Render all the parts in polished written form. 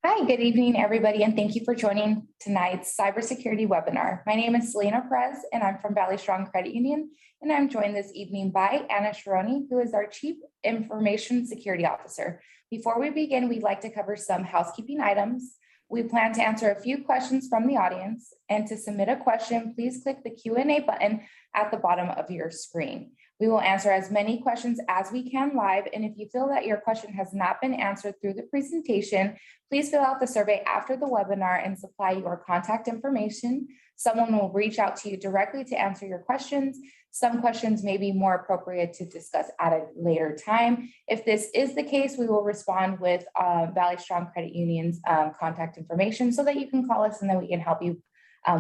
Hi, good evening, everybody, and thank you for joining tonight's cybersecurity webinar. My name is Selena Perez, and I'm from Valley Strong Credit Union, and I'm joined this evening by Anna Sherony, who is our Chief Information Security Officer. Before we begin, we'd like to cover some housekeeping items. We plan to answer a few questions from the audience, and to submit a question, please click the Q&A button at the bottom of your screen. We will answer as many questions as we can live, and if you feel that your question has not been answered through the presentation, please fill out the survey after the webinar and supply your contact information. Someone will reach out to you directly to answer your questions. Some questions may be more appropriate to discuss at a later time. If this is the case, we will respond with Valley Strong Credit Union's contact information so that you can call us and then we can help you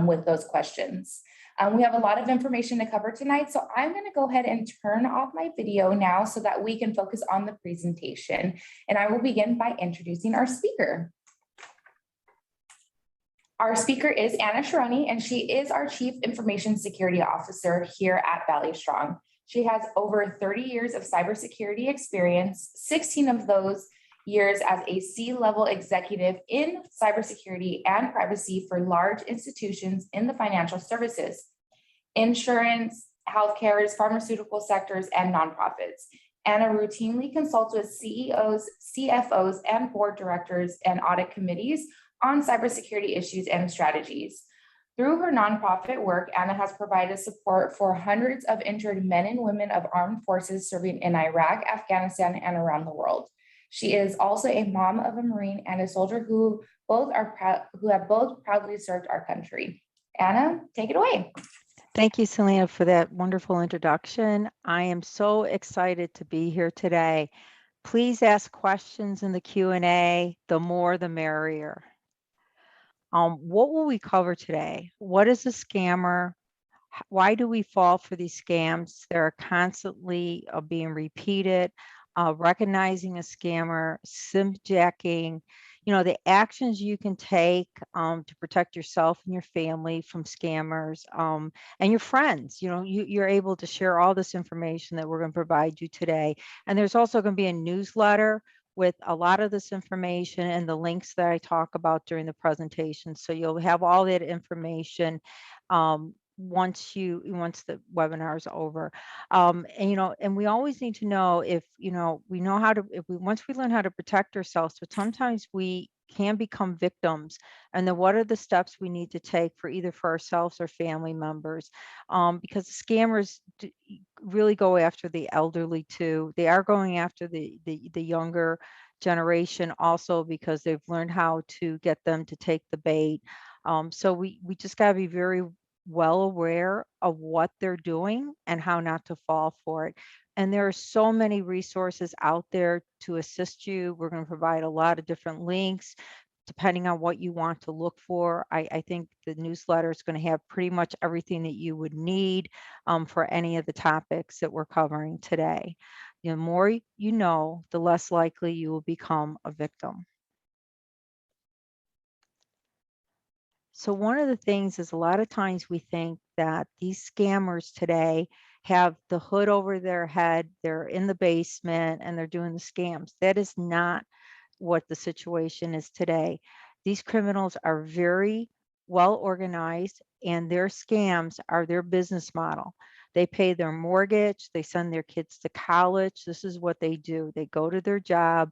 with those questions. We have a lot of information to cover tonight, so I'm going to go ahead and turn off my video now so that we can focus on the presentation. And I will begin by introducing our speaker. Our speaker is Anna Sherony, and she is our Chief Information Security Officer here at Valley Strong. She has over 30 years of cybersecurity experience, 16 of those years as a C-level executive in cybersecurity and privacy for large institutions in the financial services, insurance, healthcare, pharmaceutical sectors, and nonprofits. Anna routinely consults with CEOs, CFOs, and board directors and audit committees on cybersecurity issues and strategies. Through her nonprofit work, Anna has provided support for hundreds of injured men and women of armed forces serving in Iraq, Afghanistan, and around the world. She is also a mom of a Marine and a soldier who have both proudly served our country. Anna, take it away. Thank you, Selena, for that wonderful introduction. I am so excited to be here today. Please ask questions in the Q&A. The more, the merrier. What will we cover today? What is a scammer? Why do we fall for these scams? They're constantly being repeated. Recognizing a scammer, Simjacking, the actions you can take to protect yourself and your family from scammers and your friends. You're able to share all this information that we're going to provide you today. And there's also going to be a newsletter with a lot of this information and the links that I talk about during the presentation. So you'll have all that information once the webinar is over. And we always need to know if once we learn how to protect ourselves, but sometimes we can become victims, and then what are the steps we need to take for ourselves or family members, because the scammers really go after the elderly too. They are going after the younger generation also, because they've learned how to get them to take the bait. So we just got to be very well aware of what they're doing and how not to fall for it. And there are so many resources out there to assist you. We're going to provide a lot of different links depending on what you want to look for. I think the newsletter is going to have pretty much everything that you would need for any of the topics that we're covering today. The more you know, the less likely you will become a victim. So one of the things is a lot of times we think that these scammers today have the hood over their head, they're in the basement and they're doing the scams. That is not what the situation is today. These criminals are very well organized, and their scams are their business model. They pay their mortgage, they send their kids to college. This is what they do. They go to their job,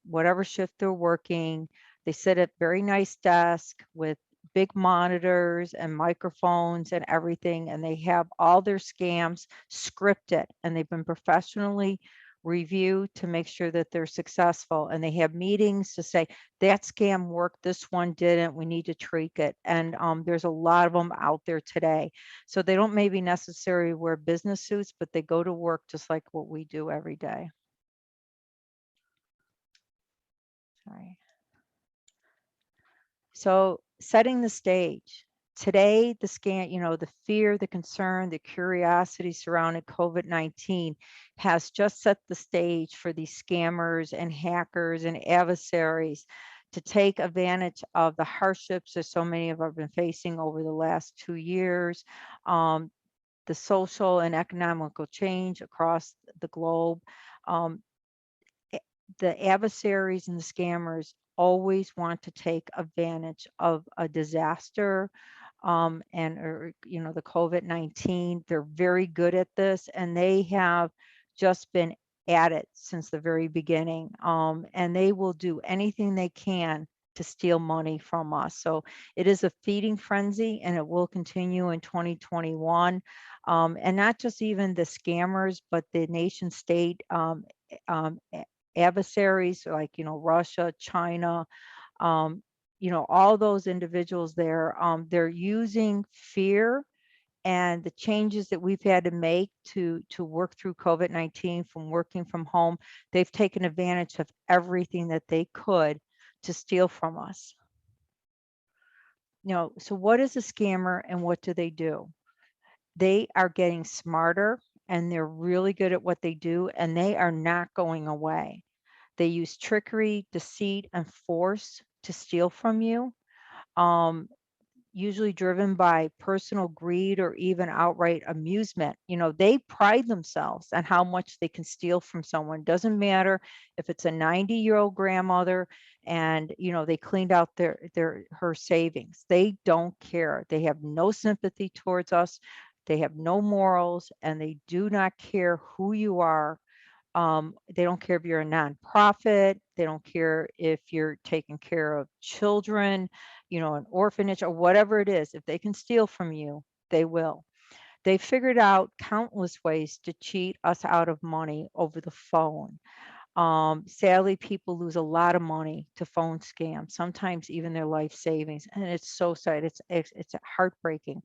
whatever shift they're working. They sit at very nice desk with big monitors and microphones and everything, and they have all their scams scripted, and they've been professionally reviewed to make sure that they're successful. And they have meetings to say, that scam worked, this one didn't, we need to tweak it. And there's a lot of them out there today. So they don't maybe necessarily wear business suits, but they go to work just like what we do every day. Sorry. So setting the stage. Today, the scam, the fear, the concern, the curiosity surrounding COVID-19 has just set the stage for these scammers and hackers and adversaries to take advantage of the hardships that so many of us have been facing over the last 2 years, the social and economical change across the globe. The adversaries and the scammers always want to take advantage of a disaster, and or the COVID-19. They're very good at this, and they have just been at it since the very beginning. And they will do anything they can to steal money from us. So it is a feeding frenzy, and it will continue in 2021. And not just even the scammers, but the nation state adversaries like Russia, China, um, all those individuals there. They're using fear and the changes that we've had to make to work through COVID-19 from working from home. They've taken advantage of everything that they could to steal from us. So what is a scammer and what do they do? They are getting smarter and they're really good at what they do, and they are not going away. They use trickery, deceit, and force to steal from you. Um, Usually driven by personal greed or even outright amusement. They pride themselves on how much they can steal from someone. Doesn't matter if it's a 90-year-old grandmother and they cleaned out her savings. They don't care. They have no sympathy towards us. They have no morals, and they do not care who you are. They don't care if you're a nonprofit. They don't care if you're taking care of children, an orphanage or whatever it is. If they can steal from you, they will. They figured out countless ways to cheat us out of money over the phone. Sadly, people lose a lot of money to phone scams, sometimes even their life savings, and it's so sad. It's heartbreaking.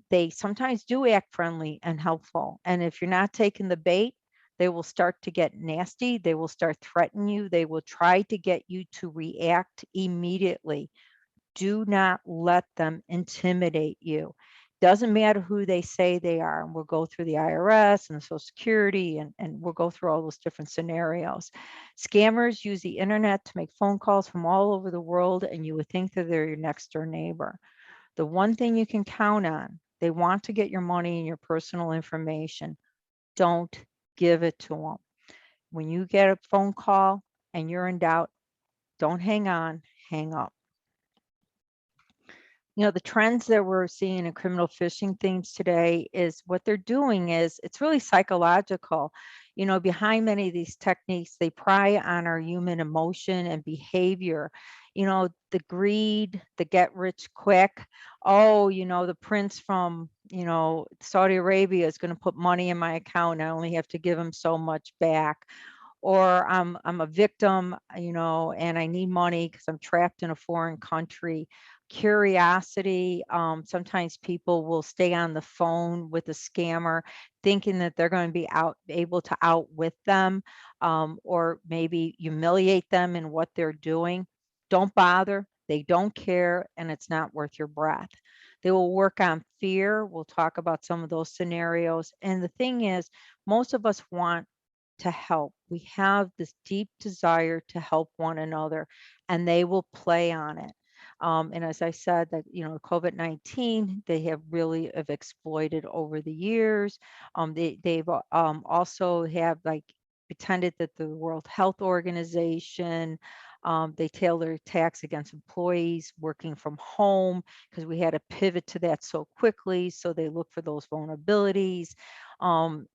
They sometimes do act friendly and helpful. And if you're not taking the bait, they will start to get nasty. They will start threatening you. They will try to get you to react immediately. Do not let them intimidate you. Doesn't matter who they say they are. And we'll go through the IRS and the Social Security, and we'll go through all those different scenarios. Scammers use the internet to make phone calls from all over the world, and you would think that they're your next door neighbor. The one thing you can count on, they want to get your money and your personal information. Don't give it to them. When you get a phone call and you're in doubt, don't hang on, hang up. The trends that we're seeing in criminal phishing things today is what they're doing is it's really psychological. Behind many of these techniques, they pry on our human emotion and behavior. The greed, the get rich quick. Oh, the prince from, Saudi Arabia is going to put money in my account. I only have to give him so much back. Or I'm a victim, and I need money because I'm trapped in a foreign country. Curiosity. Sometimes people will stay on the phone with a scammer thinking that they're going to be able to outwit them, or maybe humiliate them in what they're doing. Don't bother. They don't care, and it's not worth your breath. They will work on fear. We'll talk about some of those scenarios. And the thing is, most of us want to help. We have this deep desire to help one another, and they will play on it. And as I said, that COVID-19, they have exploited over the years. They've also have like pretended that the World Health Organization. They tailor attacks against employees working from home because we had to pivot to that so quickly. So they look for those vulnerabilities. And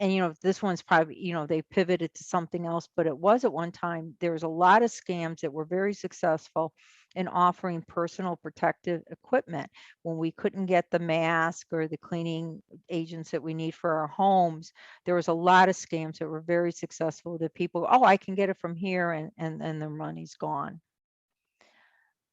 this one's probably, they pivoted to something else, but it was at one time, there was a lot of scams that were very successful in offering personal protective equipment when we couldn't get the mask or the cleaning agents that we need for our homes. There was a lot of scams that were very successful that people, oh, I can get it from here, and their money's gone.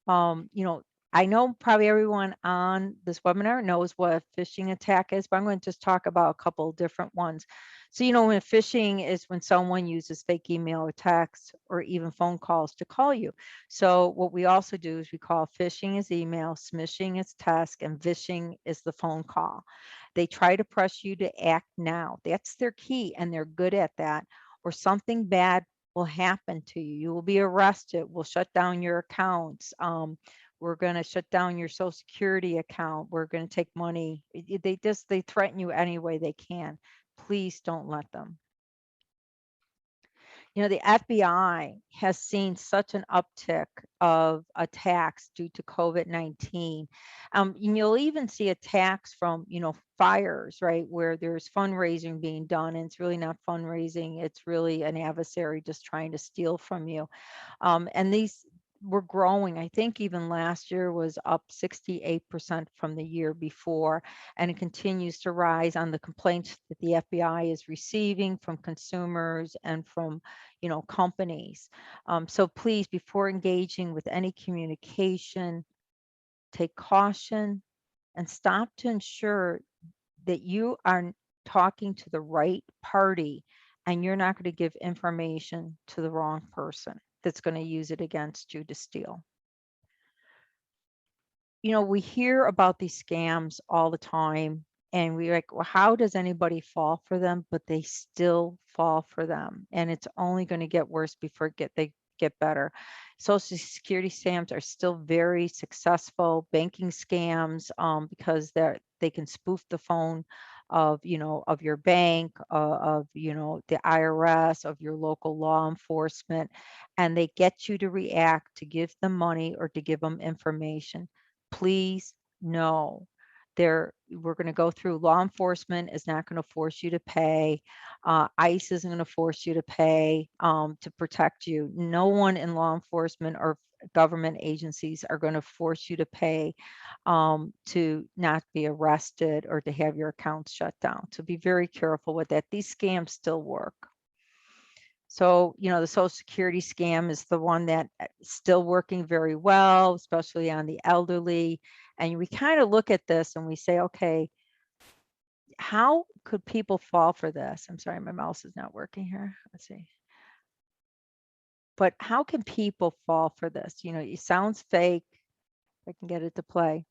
um, you know, I know probably everyone on this webinar knows what a phishing attack is, but I'm going to just talk about a couple different ones. So, when phishing is when someone uses fake email or text or even phone calls to call you. So what we also do is we call phishing is email, smishing is text, and vishing is the phone call. They try to press you to act now. That's their key, and they're good at that. Or something bad will happen to you. You will be arrested. We'll shut down your accounts. We're going to shut down your Social Security account. We're going to take money. They threaten you any way they can. Please don't let them. The FBI has seen such an uptick of attacks due to COVID-19. And you'll even see attacks from, fires, right, where there's fundraising being done, and it's really not fundraising, it's really an adversary just trying to steal from you. And these were growing. I think even last year was up 68% from the year before, and it continues to rise on the complaints that the FBI is receiving from consumers and from, companies. So please, before engaging with any communication, take caution and stop to ensure that you are talking to the right party and you're not going to give information to the wrong person that's going to use it against you to steal. We hear about these scams all the time, and we're like, well, how does anybody fall for them? But they still fall for them, and it's only going to get worse before they get better. Social Security scams are still very successful. Banking scams, because they can spoof the phone of of your bank, of the IRS, of your local law enforcement, and they get you to react, to give them money or to give them information. Please, no. We're going to go through. Law enforcement is not going to force you to pay. ICE isn't going to force you to pay to protect you. No one in law enforcement or government agencies are going to force you to pay to not be arrested or to have your accounts shut down. So be very careful with that. These scams still work. So, the Social Security scam is the one that is still working very well, especially on the elderly. And we kind of look at this and we say, okay, how could people fall for this? I'm sorry, my mouse is not working here. Let's see. But how can people fall for this? It sounds fake. If I can get it to play.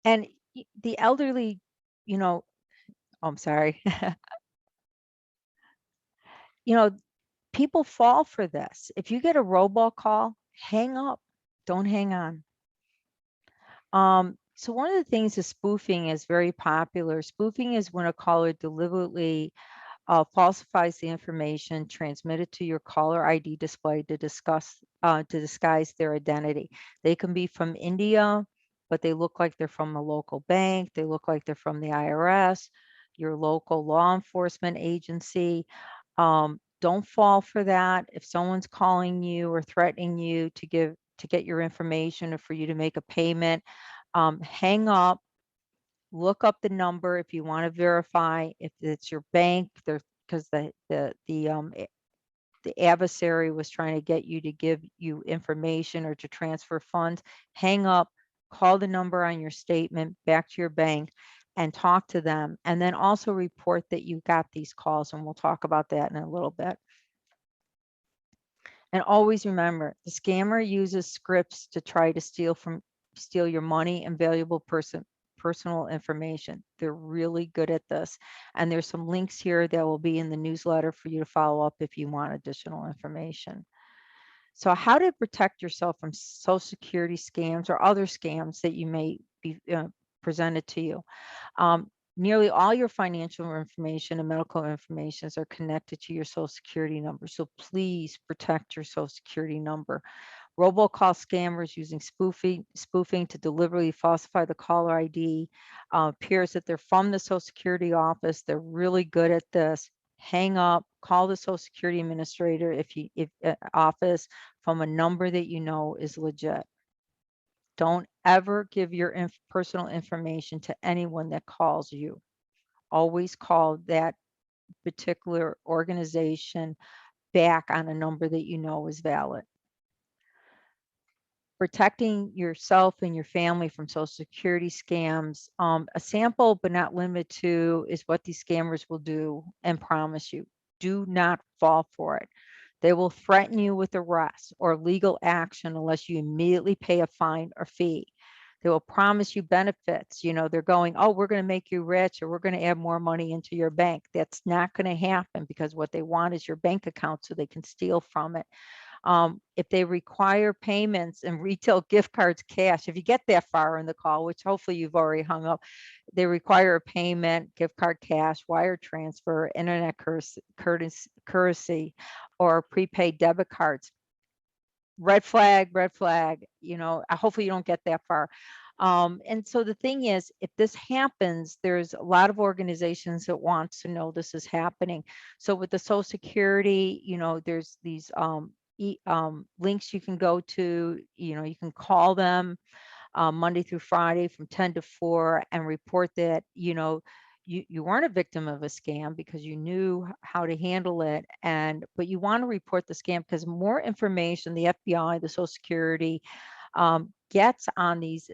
And the elderly, oh, I'm sorry. People fall for this. If you get a robocall, hang up. Don't hang on. So one of the things is spoofing is very popular. Spoofing is when a caller deliberately falsifies the information transmitted to your caller ID display to disguise their identity. They can be from India, but they look like they're from a local bank. They look like they're from the IRS, your local law enforcement agency. Don't fall for that. If someone's calling you or threatening you to get your information or for you to make a payment, hang up. Look up the number if you want to verify if it's your bank. Because the adversary was trying to get you to give you information or to transfer funds. Hang up. Call the number on your statement back to your bank and talk to them. And then also report that you got these calls, and we'll talk about that in a little bit. And always remember, the scammer uses scripts to try to steal your money and valuable personal information. They're really good at this. And there's some links here that will be in the newsletter for you to follow up if you want additional information. So how to protect yourself from Social Security scams or other scams that you may be presented to you. Nearly all your financial information and medical information are connected to your Social Security number. So please protect your Social Security number. Robocall scammers using spoofing to deliberately falsify the caller ID. Appears that they're from the Social Security office. They're really good at this. Hang up, call the Social Security administrator if office from a number that you know is legit. Don't ever give your personal information to anyone that calls you. Always call that particular organization back on a number that you know is valid. Protecting yourself and your family from Social Security scams. A sample, but not limited to, is what these scammers will do and promise you. Do not fall for it. They will threaten you with arrest or legal action unless you immediately pay a fine or fee. They will promise you benefits. They're going, oh, we're going to make you rich, or we're going to add more money into your bank. That's not going to happen, because what they want is your bank account so they can steal from it. If they require payments and retail gift cards cash, if you get that far in the call, which hopefully you've already hung up, they require a payment, gift card cash, wire transfer, internet courtesy, or prepaid debit cards. Red flag, hopefully you don't get that far. And so the thing is, if this happens, there's a lot of organizations that want to know this is happening. So with the Social Security, there's these links you can go to, you can call them Monday through Friday from 10 to 4 and report that, you weren't a victim of a scam because you knew how to handle it. But you want to report the scam because more information the FBI, the Social Security gets on these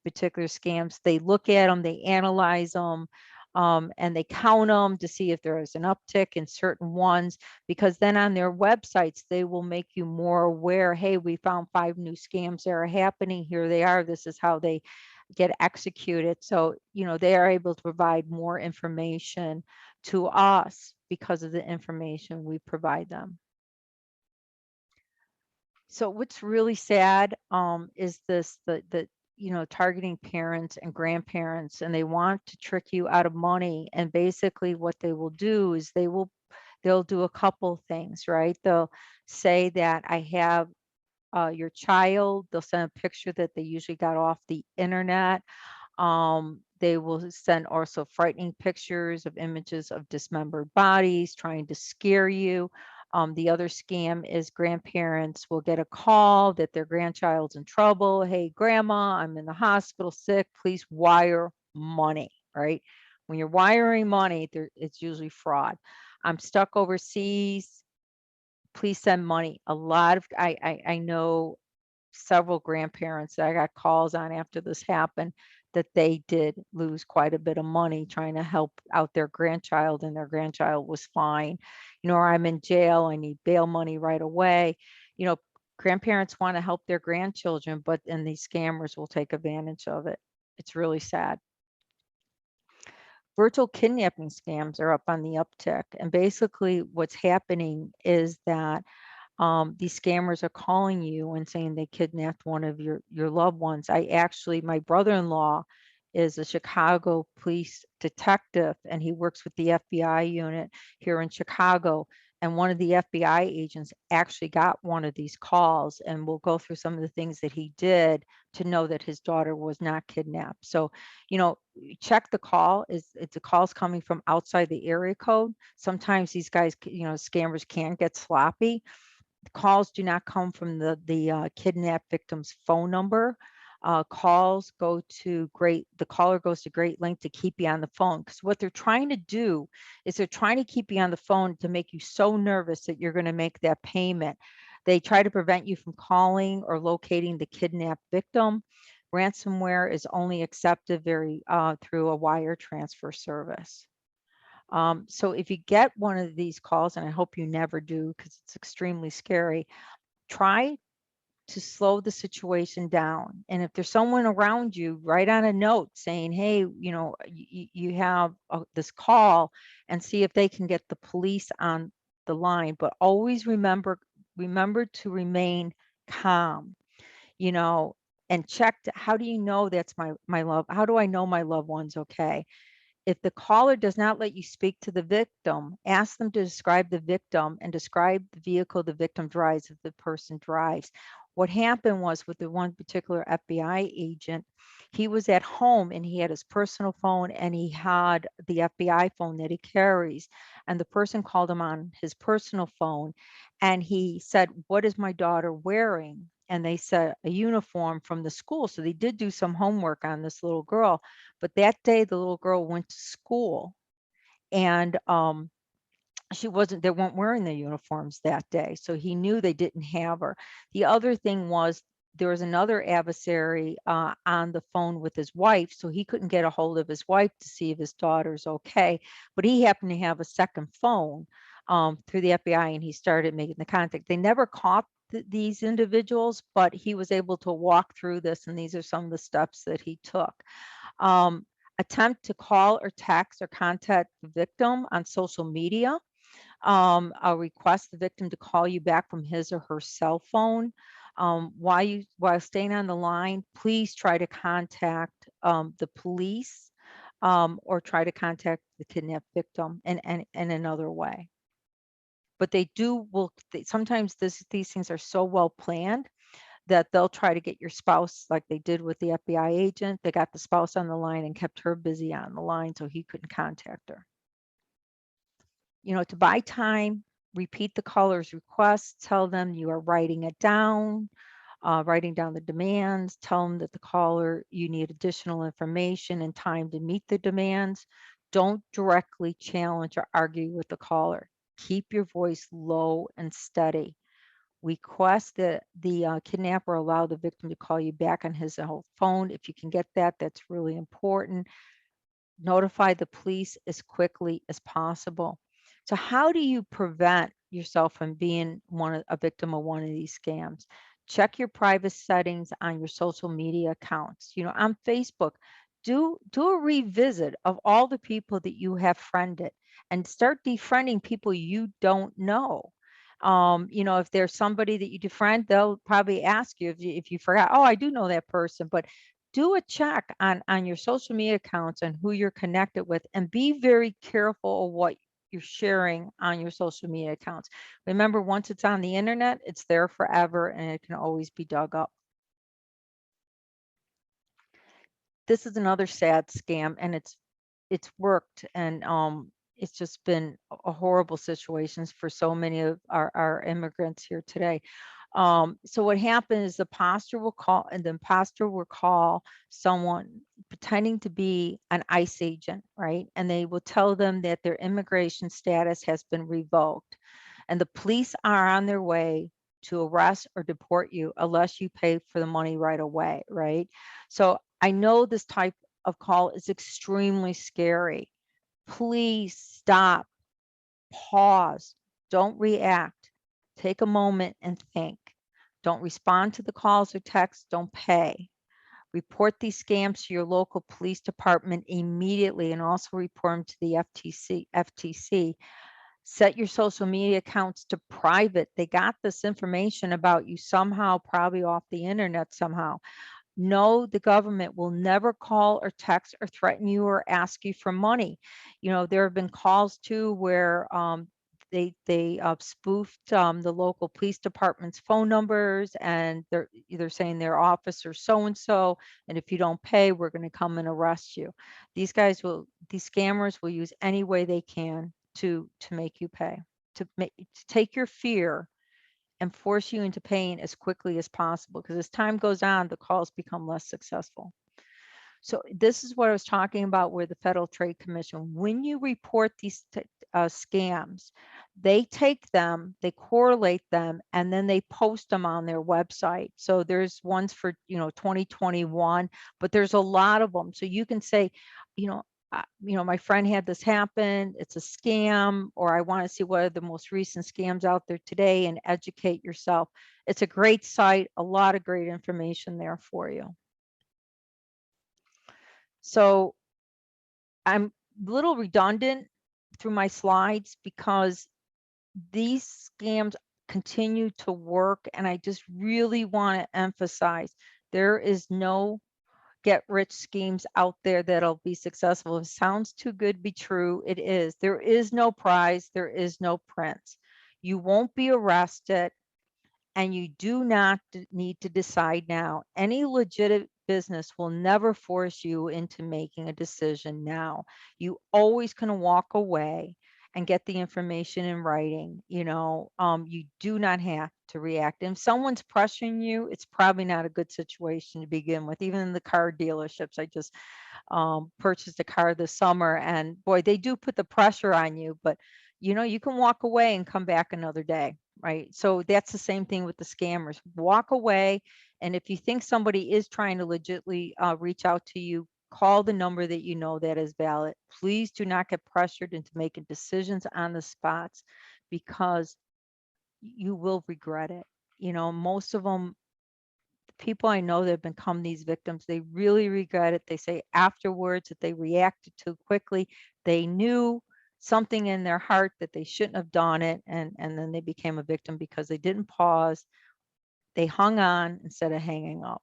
particular scams. They look at them, they analyze them, and they count them to see if there is an uptick in certain ones, because then on their websites, they will make you more aware. Hey, we found 5 new scams that are happening. Here they are. This is how they get executed. So, they are able to provide more information to us because of the information we provide them. So what's really sad is this, the targeting parents and grandparents, and they want to trick you out of money. And basically what they will do is they'll do a couple things, right? They'll say that I have your child. They'll send a picture that they usually got off the internet. They will send also frightening pictures of images of dismembered bodies, trying to scare you. The other scam is grandparents will get a call that their grandchild's in trouble. Hey, grandma, I'm in the hospital sick. Please wire money, right? When you're wiring money, it's usually fraud. I'm stuck overseas. Please send money. A lot of, I know several grandparents that I got calls on after this happened that they did lose quite a bit of money trying to help out their grandchild, and their grandchild was fine. Or I'm in jail, I need bail money right away. Grandparents want to help their grandchildren, and these scammers will take advantage of it. It's really sad. Virtual kidnapping scams are up on the uptick. And basically what's happening is that these scammers are calling you and saying they kidnapped one of your loved ones. My brother-in-law is a Chicago police detective, and he works with the FBI unit here in Chicago. And one of the FBI agents actually got one of these calls, and we'll go through some of the things that he did to know that his daughter was not kidnapped. So, check the call. If the call's coming from outside the area code, sometimes these guys, scammers can get sloppy. The calls do not come from the kidnapped victim's phone number. The caller goes to great length to keep you on the phone, because what they're trying to do is they're trying to keep you on the phone to make you so nervous that you're going to make that payment. They try to prevent you from calling or locating the kidnapped victim. Ransomware is only accepted through a wire transfer service. So if you get one of these calls, and I hope you never do because it's extremely scary, try to slow the situation down. And if there's someone around you, write on a note saying, hey, you have this call, and see if they can get the police on the line. But always remember to remain calm, and check how do you know that's my love? How do I know my loved one's okay? If the caller does not let you speak to the victim, ask them to describe the victim and describe the vehicle the victim drives if the person drives. What happened was with the one particular FBI agent, he was at home and he had his personal phone and he had the FBI phone that he carries. And the person called him on his personal phone and he said, "What is my daughter wearing?" And they said a uniform from the school. So they did do some homework on this little girl. But that day, the little girl went to school, and they weren't wearing the uniforms that day. So he knew they didn't have her. The other thing was there was another adversary on the phone with his wife. So he couldn't get a hold of his wife to see if his daughter's okay. But he happened to have a second phone through the FBI, and he started making the contact. They never caught these individuals, but he was able to walk through this. And these are some of the steps that he took. Attempt to call or text or contact the victim on social media. I'll request the victim to call you back from his or her cell phone. While staying on the line, please try to contact the police, or try to contact the kidnapped victim in another way. But sometimes these things are so well planned that they'll try to get your spouse, like they did with the FBI agent. They got the spouse on the line and kept her busy on the line so he couldn't contact her. To buy time, repeat the caller's request, tell them you are writing it down, writing down the demands, tell them that the caller, you need additional information and time to meet the demands. Don't directly challenge or argue with the caller. Keep your voice low and steady. Request that the kidnapper allow the victim to call you back on his phone. If you can get that, that's really important. Notify the police as quickly as possible. So how do you prevent yourself from being a victim of one of these scams? Check your private settings on your social media accounts. On Facebook, do a revisit of all the people that you have friended and start defriending people you don't know. If there's somebody that you defriend, they'll probably ask you if you forgot, oh, I do know that person, but do a check on your social media accounts and who you're connected with, and be very careful of what you're sharing on your social media accounts. Remember, once it's on the internet, it's there forever and it can always be dug up. This is another sad scam, and it's worked, and it's just been a horrible situations for so many of our immigrants here today. So what happens is the imposter will call someone pretending to be an ICE agent, right? And they will tell them that their immigration status has been revoked, and the police are on their way to arrest or deport you unless you pay for the money right away, right? So I know this type of call is extremely scary. Please stop, pause, don't react. Take a moment and think. Don't respond to the calls or texts. Don't pay. Report these scams to your local police department immediately, and also report them to the FTC. Set your social media accounts to private. They got this information about you somehow, probably off the internet somehow. No, the government will never call or text or threaten you or ask you for money. There have been calls too where they spoofed the local police department's phone numbers, and they're either saying they're officer so and so, and if you don't pay, we're going to come and arrest you. These scammers will use any way they can to make you pay, to take your fear and force you into paying as quickly as possible, because as time goes on, the calls become less successful. So this is what I was talking about, where the Federal Trade Commission, when you report these scams, they take them, they correlate them, and then they post them on their website. So there's ones for 2021, but there's a lot of them. So you can say, my friend had this happen, it's a scam, or I want to see what are the most recent scams out there today, and educate yourself. It's a great site, a lot of great information there for you. So I'm a little redundant through my slides because these scams continue to work, and I just really want to emphasize there is no get rich schemes out there that'll be successful. If it sounds too good to be true, it is. There is no prize, there is no prince. You won't be arrested, and you do not need to decide now. Any legitimate business will never force you into making a decision now. You always can walk away and get the information in writing. You do not have to react. And if someone's pressuring you, it's probably not a good situation to begin with. Even in the car dealerships, I just purchased a car this summer, and boy, they do put the pressure on you, but you can walk away and come back another day, right? So that's the same thing with the scammers. Walk away, and if you think somebody is trying to legitimately reach out to you, call the number that you know that is valid. Please do not get pressured into making decisions on the spots, because you will regret it. Most of them, people I know that have become these victims, they really regret it. They say afterwards that they reacted too quickly. They knew something in their heart that they shouldn't have done it, and then they became a victim because they didn't pause. They hung on instead of hanging up.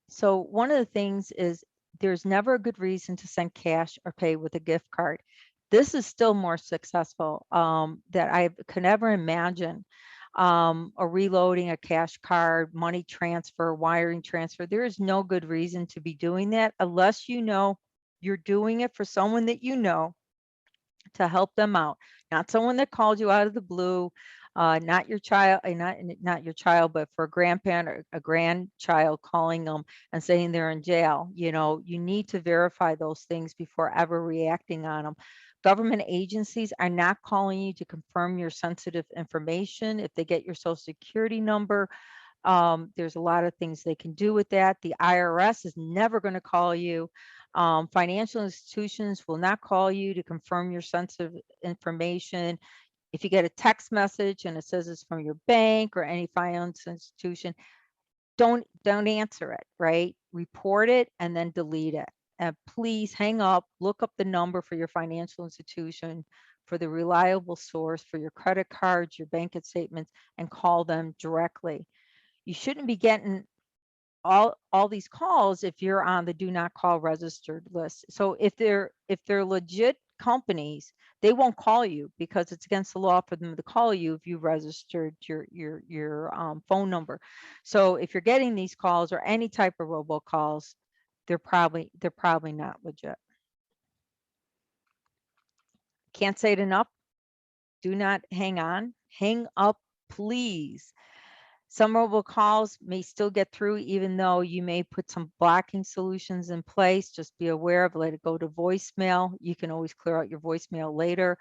So one of the things is there's never a good reason to send cash or pay with a gift card. This is still more successful that I could ever imagine. Or reloading a cash card, money transfer, wiring transfer. There is no good reason to be doing that unless you know you're doing it for someone that you know to help them out, not someone that called you out of the blue, not your child, not your child, but for a grandparent or a grandchild calling them and saying they're in jail. You know, you need to verify those things before ever reacting on them. Government agencies are not calling you to confirm your sensitive information. If they get your social security number, there's a lot of things they can do with that. The IRS is never going to call you. Financial institutions will not call you to confirm your sensitive information. If you get a text message and it says it's from your bank or any finance institution, don't answer it, right? Report it and then delete it. And please hang up, look up the number for your financial institution, for the reliable source for your credit cards, your bank statements, and call them directly. You shouldn't be getting all these calls if you're on the do not call registered list. So if they're legit companies, they won't call you because it's against the law for them to call you if you registered your phone number. So if you're getting these calls or any type of robocalls, they're probably not legit. Can't say it enough. Do not hang on. Hang up, please. Some robocalls may still get through, even though you may put some blocking solutions in place. Just be aware of, let it go to voicemail. You can always clear out your voicemail later.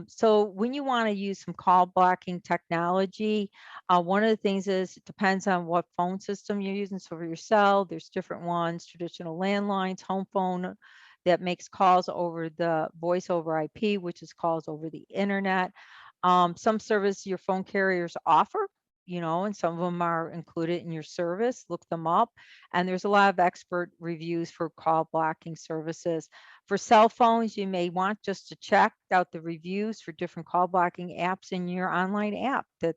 So when you want to use some call blocking technology, one of the things is it depends on what phone system you're using. So for your cell, there's different ones, traditional landlines, home phone that makes calls over the voice over IP, which is calls over the internet. Some service your phone carriers offer, you know, and some of them are included in your service. Look them up. And there's a lot of expert reviews for call blocking services. For cell phones, you may want just to check out the reviews for different call blocking apps in your online app that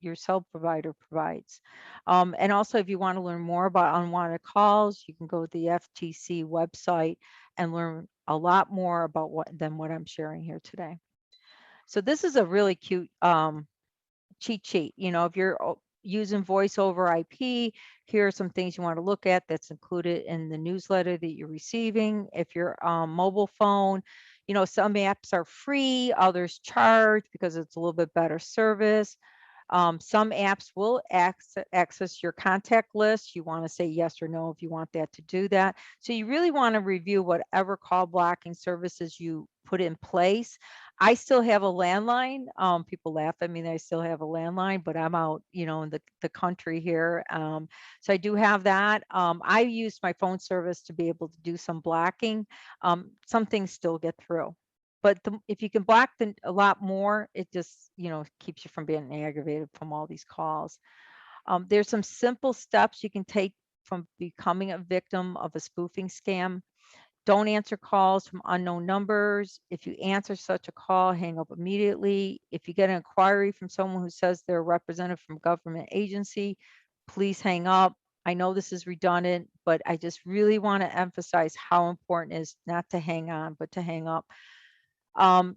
your cell provider provides. And also, if you want to learn more about unwanted calls, you can go to the FTC website and learn a lot more about what I'm sharing here today. So this is a really cute cheat sheet. You know, if you're using voice over IP, here are some things you want to look at that's included in the newsletter that you're receiving. If you're mobile phone, you know, some apps are free, others charge because it's a little bit better service. Some apps will access your contact list. You want to say yes or no if you want that to do that. So you really want to review whatever call blocking services you put in place. I still have a landline. People laugh at me that I still have a landline, but I'm out, you know, in the country here. So I do have that. I use my phone service to be able to do some blocking. Some things still get through. But if you can block a lot more, it just, you know, keeps you from being aggravated from all these calls. There's some simple steps you can take from becoming a victim of a spoofing scam. Don't answer calls from unknown numbers. If you answer such a call, hang up immediately. If you get an inquiry from someone who says they're a representative from a government agency, please hang up. I know this is redundant, but I just really want to emphasize how important it is not to hang on, but to hang up.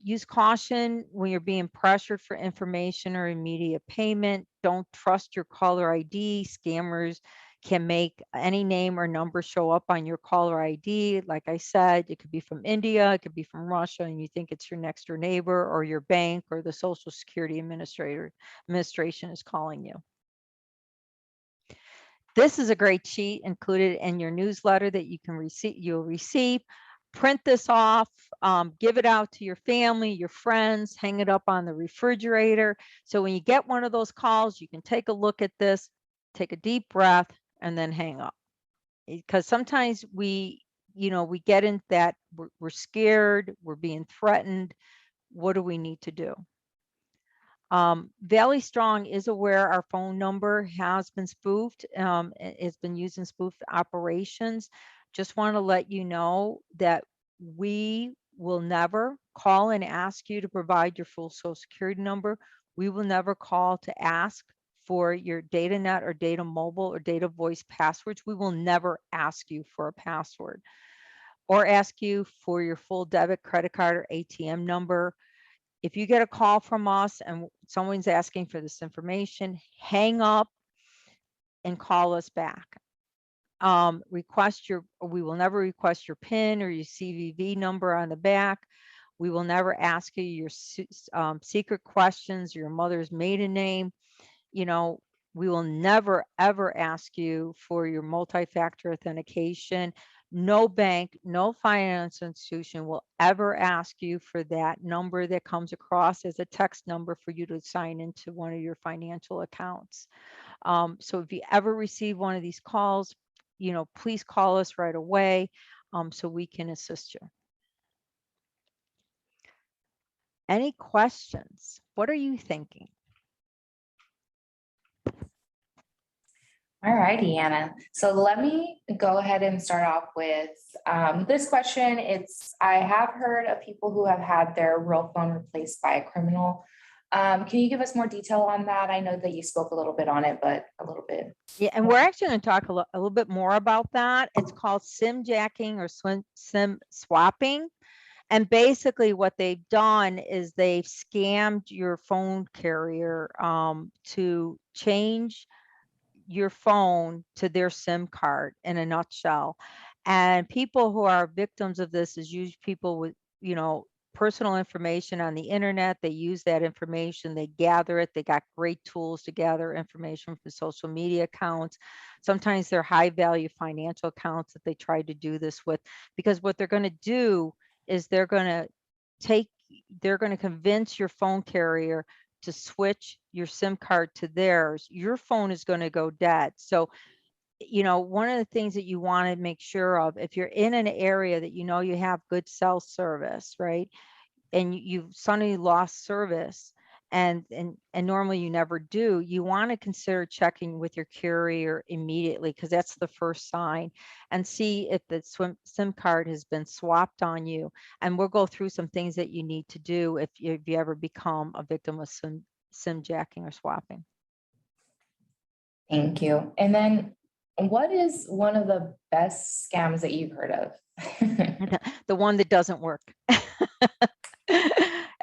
Use caution when you're being pressured for information or immediate payment. Don't trust your caller ID. Scammers can make any name or number show up on your caller ID. Like I said, it could be from India, it could be from Russia, and you think it's your next door neighbor or your bank or the Social Security administration is calling you. This is a great sheet included in your newsletter that you'll receive. Print this off, give it out to your family, your friends, hang it up on the refrigerator. So when you get one of those calls, you can take a look at this, take a deep breath, and then hang up. Because sometimes we get into that, we're scared, we're being threatened. What do we need to do? Valley Strong is aware our phone number has been spoofed. It's been used in spoofed operations. Just want to let you know that we will never call and ask you to provide your full social security number. We will never call to ask for your data net or data mobile or data voice passwords. We will never ask you for a password or ask you for your full debit, credit card, or ATM number. If you get a call from us and someone's asking for this information, hang up and call us back. We will never request your PIN or your CVV number on the back. We will never ask you your secret questions, your mother's maiden name. You know, we will never, ever ask you for your multi-factor authentication. No bank, no finance institution will ever ask you for that number that comes across as a text number for you to sign into one of your financial accounts. So if you ever receive one of these calls, please call us right away so we can assist you. Any questions? What are you thinking? All righty, Anna. So let me go ahead and start off with this question. I have heard of people who have had their real phone replaced by a criminal. Can you give us more detail on that? I know that you spoke a little bit on it, but a little bit. Yeah, and we're actually going to talk a little bit more about that. It's called Simjacking or SIM swapping. And basically what they've done is they've scammed your phone carrier to change your phone to their SIM card in a nutshell. And people who are victims of this is usually people with, personal information on the internet. They use that information, they gather it. They got great tools to gather information from social media accounts. Sometimes they're high value financial accounts that they try to do this with, because what they're going to do is they're going to convince your phone carrier to switch your SIM card to theirs. Your phone is going to go dead. So, one of the things that you want to make sure of, if you're in an area that you have good cell service, right, and you've suddenly lost service, and normally you never do, you want to consider checking with your carrier immediately, because that's the first sign, and see if the SIM card has been swapped on you. And we'll go through some things that you need to do if you ever become a victim of SIM jacking or swapping. Thank you. And then what is one of the best scams that you've heard of? The one that doesn't work.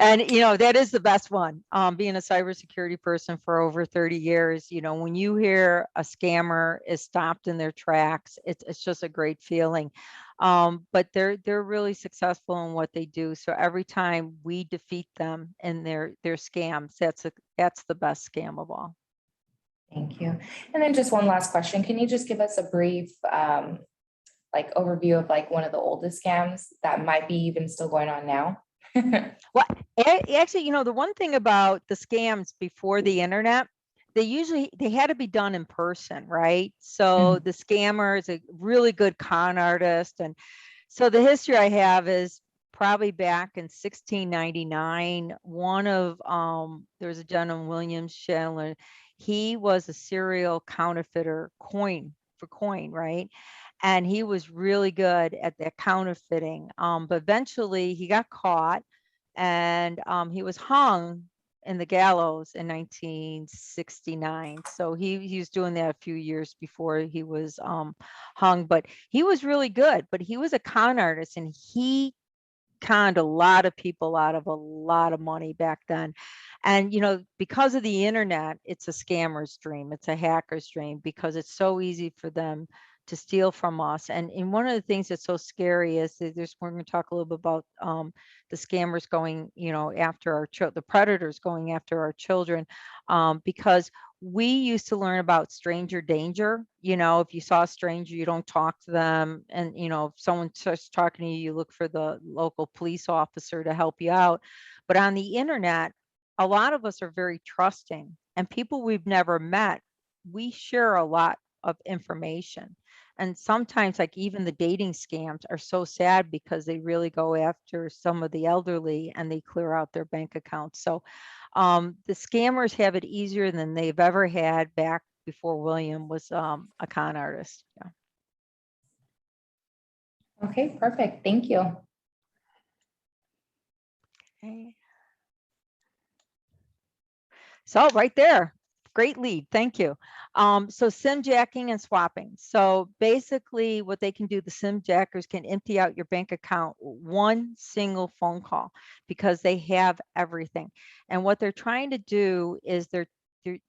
And, that is the best one. Being a cybersecurity person for over 30 years, when you hear a scammer is stopped in their tracks, it's just a great feeling. But they're really successful in what they do. So every time we defeat them in their scams, that's the best scam of all. Thank you. And then just one last question. Can you just give us a brief overview of one of the oldest scams that might be even still going on now? Well, actually, the one thing about the scams before the internet, they had to be done in person, right? So the scammer is a really good con artist. And so the history I have is probably back in 1699, there was a gentleman, William Chandler. He was a serial counterfeiter for coin, right? And he was really good at that counterfeiting. But eventually he got caught, and he was hung in the gallows in 1969. So he was doing that a few years before he was hung. But he was really good. But he was a con artist, and he conned a lot of people out of a lot of money back then. And because of the internet, it's a scammer's dream, it's a hacker's dream, because it's so easy for them to steal from us. And one of the things that's so scary is that we're going to talk a little bit about the scammers going, after the predators going after our children, because we used to learn about stranger danger. If you saw a stranger, you don't talk to them. And, if someone starts talking to you, you look for the local police officer to help you out. But on the internet, a lot of us are very trusting, and people we've never met, we share a lot of information. And sometimes, like, even the dating scams are so sad, because they really go after some of the elderly and they clear out their bank accounts. So the scammers have it easier than they've ever had back before William was a con artist. Yeah. Okay, perfect. Thank you. Okay. So right there, great lead. Thank you. So simjacking and swapping. So basically what they can do, the simjackers can empty out your bank account one single phone call because they have everything. And what they're trying to do is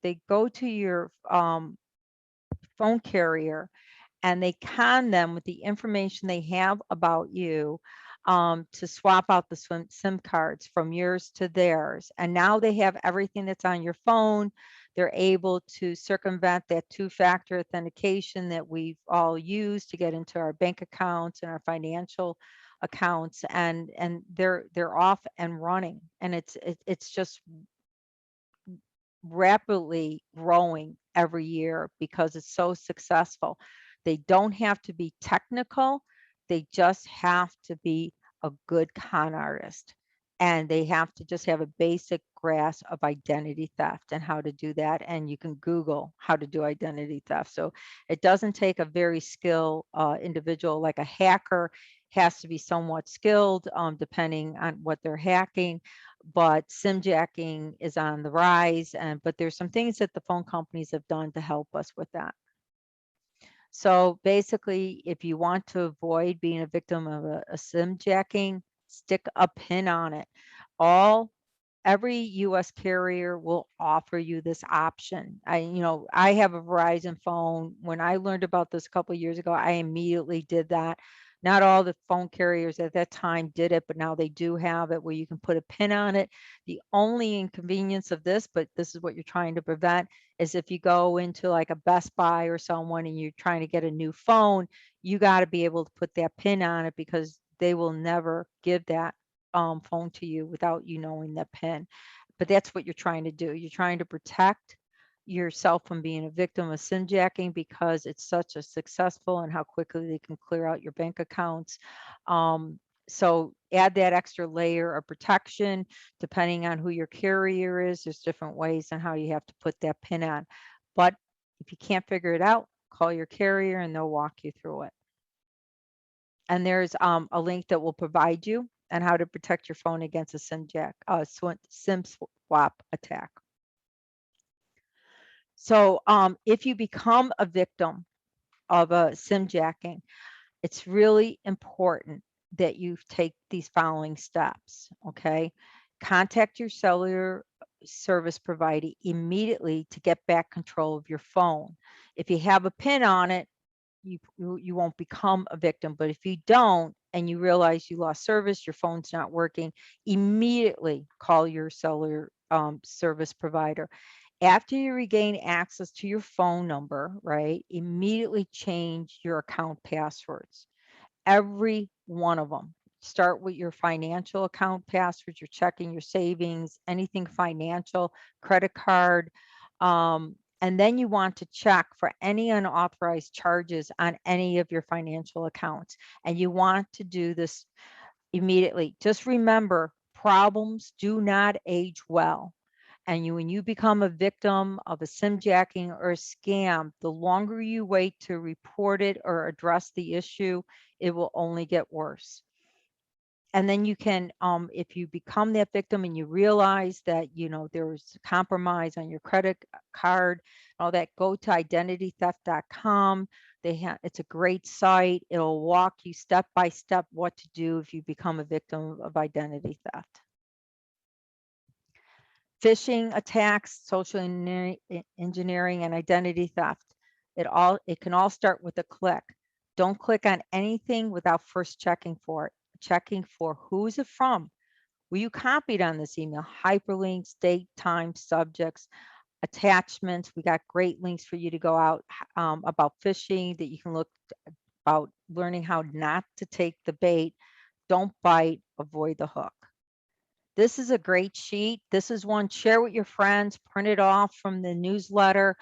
they go to your phone carrier and they con them with the information they have about you to swap out the SIM cards from yours to theirs. And now they have everything that's on your phone. They're able to circumvent that two-factor authentication that we've all used to get into our bank accounts and our financial accounts, and they're off and running. And it's just rapidly growing every year because it's so successful. They don't have to be technical. They just have to be a good con artist. And they have to just have a basic grasp of identity theft and how to do that. And you can Google how to do identity theft. So it doesn't take a very skilled individual. Like a hacker has to be somewhat skilled depending on what they're hacking, but simjacking is on the rise. But there's some things that the phone companies have done to help us with that. So basically, if you want to avoid being a victim of a simjacking, stick a pin on it. Every US carrier will offer you this option. I have a Verizon phone. When I learned about this a couple of years ago, I immediately did that. Not all the phone carriers at that time did it, but now they do have it where you can put a pin on it. The only inconvenience of this, but this is what you're trying to prevent, is if you go into like a Best Buy or someone and you're trying to get a new phone, you got to be able to put that pin on it because they will never give that phone to you without you knowing the pin. But that's what you're trying to do. You're trying to protect yourself from being a victim of simjacking because it's such a successful and how quickly they can clear out your bank accounts. So add that extra layer of protection depending on who your carrier is. There's different ways on how you have to put that pin on. But if you can't figure it out, call your carrier and they'll walk you through it. And there's a link that will provide you on how to protect your phone against a SIM swap attack. So if you become a victim of a simjacking, it's really important that you take these following steps, okay? Contact your cellular service provider immediately to get back control of your phone. If you have a PIN on it, you won't become a victim. But if you don't and you realize you lost service, your phone's not working, immediately call your cellular service provider. After you regain access to your phone number, right, immediately change your account passwords. Every one of them. Start with your financial account passwords, your checking, your savings, anything financial, credit card. And then you want to check for any unauthorized charges on any of your financial accounts. And you want to do this immediately. Just remember, problems do not age well. And when you become a victim of a simjacking or a scam, the longer you wait to report it or address the issue, it will only get worse. And then you can, if you become that victim and you realize that, there was compromise on your credit card, all that, go to identitytheft.com. It's a great site. It'll walk you step by step what to do if you become a victim of identity theft. Phishing attacks, social engineering, and identity theft. It can all start with a click. Don't click on anything without first checking for it. Checking for who's it from. Were you copied on this email? Hyperlinks, date, time, subjects, attachments. We got great links for you to go out about phishing that you can look about learning how not to take the bait. Don't bite, avoid the hook. This is a great sheet. This is one, share with your friends, print it off from the newsletter.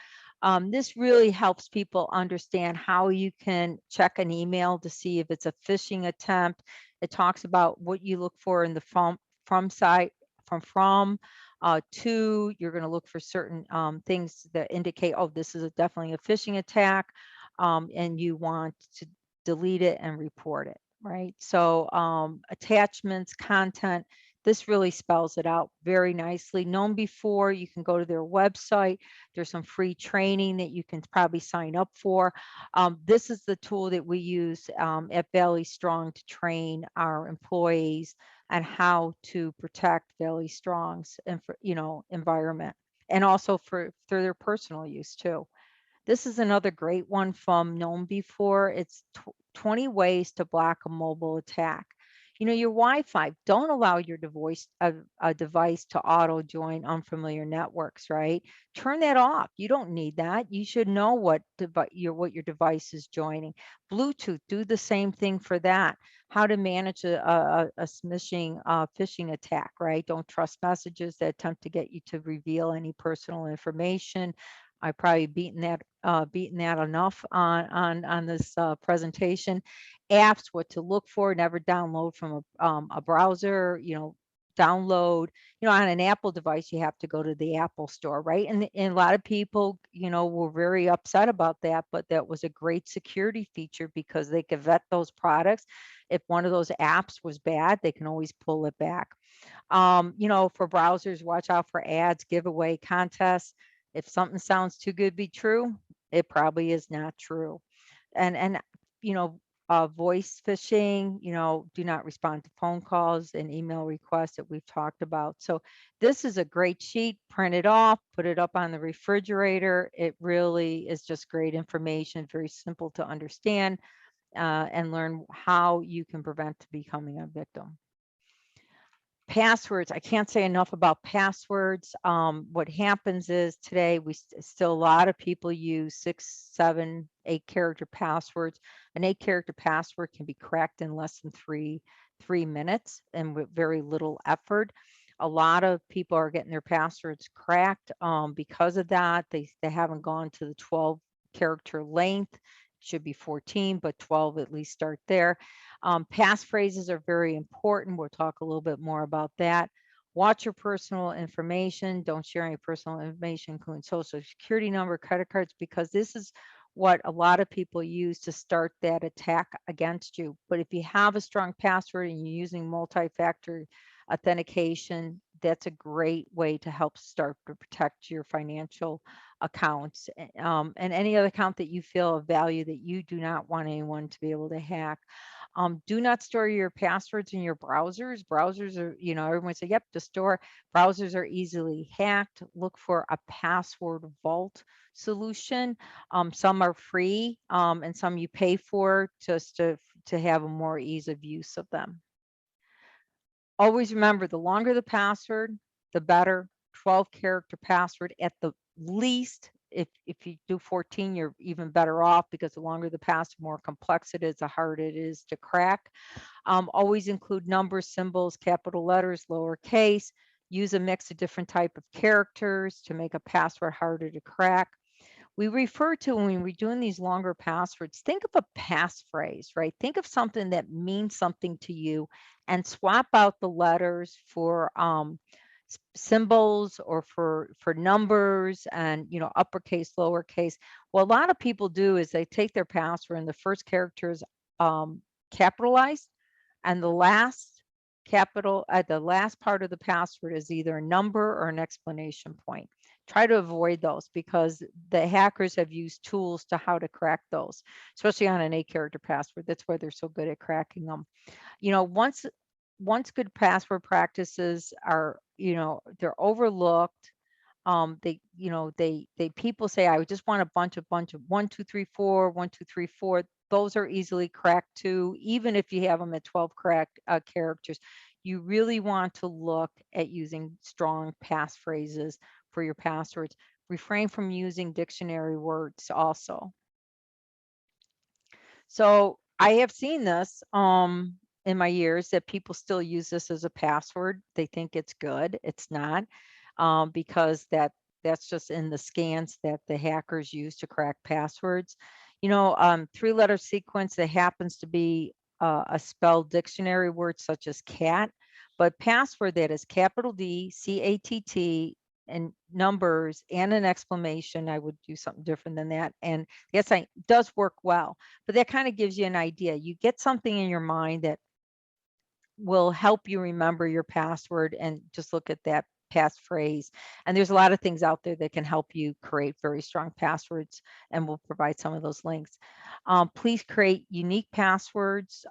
This really helps people understand how you can check an email to see if it's a phishing attempt. It talks about what you look for in the from site, to, you're going to look for certain things that indicate, oh, this is definitely a phishing attack, and you want to delete it and report it, right? So attachments, content, This really spells it out very nicely. Known before, you can go to their website. There's some free training that you can probably sign up for. This is the tool that we use at Valley Strong to train our employees on how to protect Valley Strong's environment, and also for their personal use too. This is another great one from Known Before. It's 20 ways to block a mobile attack. Your Wi-Fi, don't allow your a device to auto join unfamiliar networks, right? Turn that off. You don't need that. You should know what your device is joining. Bluetooth, do the same thing for that. How to manage a phishing attack, right? Don't trust messages that attempt to get you to reveal any personal information. I probably beaten that enough on this presentation. Apps, what to look for, never download from a browser. Download. On an Apple device, you have to go to the Apple store, right? And a lot of people, were very upset about that, but that was a great security feature because they could vet those products. If one of those apps was bad, they can always pull it back. For browsers, watch out for ads, giveaway contests. If something sounds too good to be true, it probably is not true. And you know, voice phishing, do not respond to phone calls and email requests that we've talked about. So this is a great sheet. Print it off, put it up on the refrigerator. It really is just great information, very simple to understand, and learn how you can prevent becoming a victim. Passwords, I can't say enough about passwords. What happens is today still a lot of people use 6, 7, 8 character passwords. An 8 character password can be cracked in less than three minutes and with very little effort. A lot of people are getting their passwords cracked because of that. They haven't gone to the 12 character length. Should be 14, but 12 at least start there. Passphrases are very important. We'll talk a little bit more about that. Watch your personal information. Don't share any personal information, including social security number, credit cards, because this is what a lot of people use to start that attack against you. But if you have a strong password and you're using multi-factor authentication, that's a great way to help start to protect your financial accounts, and any other account that you feel of value that you do not want anyone to be able to hack. Do not store your passwords in your browsers. Browsers are, everyone say, yep, to store. Browsers are easily hacked. Look for a password vault solution. Some are free, and some you pay for just to have a more ease of use of them. Always remember, the longer the password, the better. 12 character password at the least. If you do 14, you're even better off, because the longer the password, more complex it is, the harder it is to crack. Always include numbers, symbols, capital letters, lowercase. Use a mix of different type of characters to make a password harder to crack. We refer to, when we're doing these longer passwords, think of a passphrase, right? Think of something that means something to you and swap out the letters for symbols or for numbers, and uppercase, lowercase. What a lot of people do is they take their password and the first character is capitalized, and the last the last part of the password is either a number or an exclamation point. Try to avoid those, because the hackers have used tools to how to crack those, especially on an 8 character password. That's why they're so good at cracking them. Once good password practices are, they're overlooked. They people say, I just want a bunch of 1, 2, 3, 4, 1, 2, 3, 4. Those are easily cracked too, even if you have them at 12 correct characters. You really want to look at using strong passphrases for your passwords. Refrain from using dictionary words also. So I have seen this in my years, that people still use this as a password. They think it's good. It's not, because that's just in the scans that the hackers use to crack passwords. 3-letter sequence that happens to be a spelled dictionary word such as cat, but password that is capital D, CATT, and numbers and an exclamation. I would do something different than that. And yes, it does work well, but that kind of gives you an idea. You get something in your mind that will help you remember your password, and just look at that passphrase. And there's a lot of things out there that can help you create very strong passwords, and we'll provide some of those links. Please create unique passwords